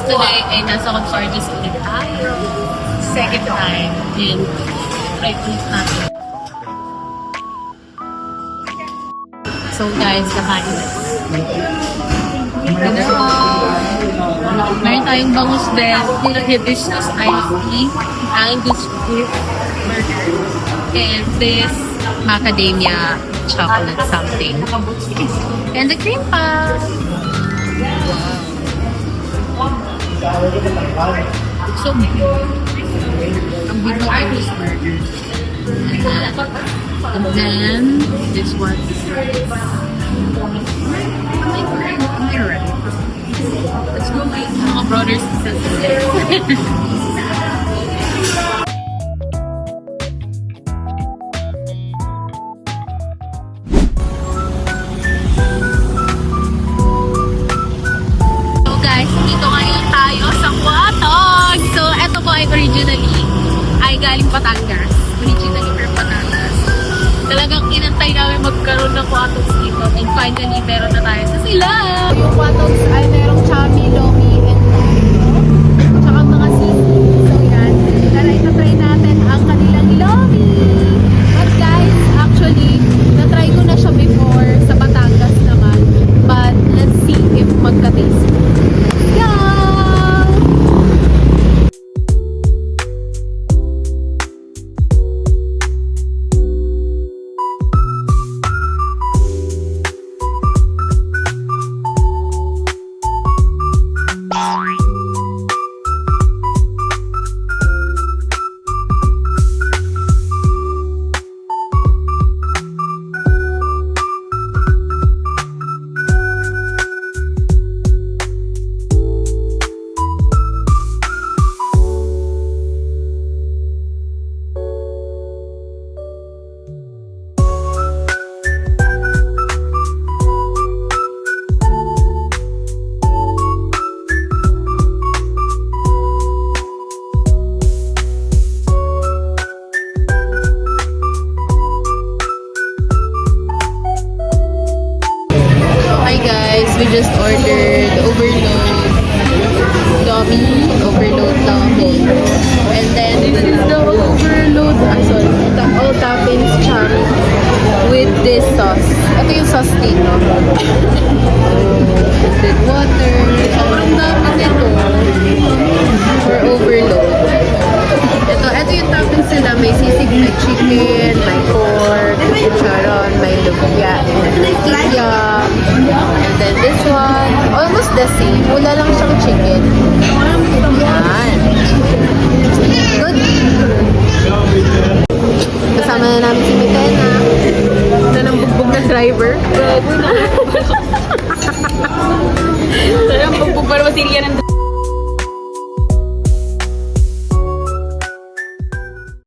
today ay nasa Consortius ulit tayo. Second time. And try to eat natin. So guys, kakain na. Meron tayong bangus bell, hibiscus iced tea, Angus fruit burger, and this macadamia chocolate something. And the cream pie. So big. Ang big ng Angus burger. And then this one. Let's go my mga brothers and sisters. So guys, dito ngayon tayo sa Quatog. So eto po ay originally ay galing Batangas. Originally from Batangas. Talagang inantay namin magkaroon ng Quatogs dito. And finally, meron na tayo sa sila. Yung Quatogs ay merong chami, lomi, and tsaka mga sisig. So yan. Tara, itatry natin ang kanilang lomi. But guys, actually, natry ko na siya before sa Batangas naman. But let's see if magka-taste. Yeah! We just ordered overload lomi, and then this is the overload, all toppings chami with this sauce. Ito yung sauce dito. With water. Sobrang dami nito for overload. Ito yung toppings nila. May sisig, may chicken, may pork, may charon, may lumpia, tikya. And then this one, almost the same. Wala lang siyang chicken. Yan. Good. Kasama na namin si Mitena. Na nang bugbog na driver. Sarang bugbog para masiriyan ng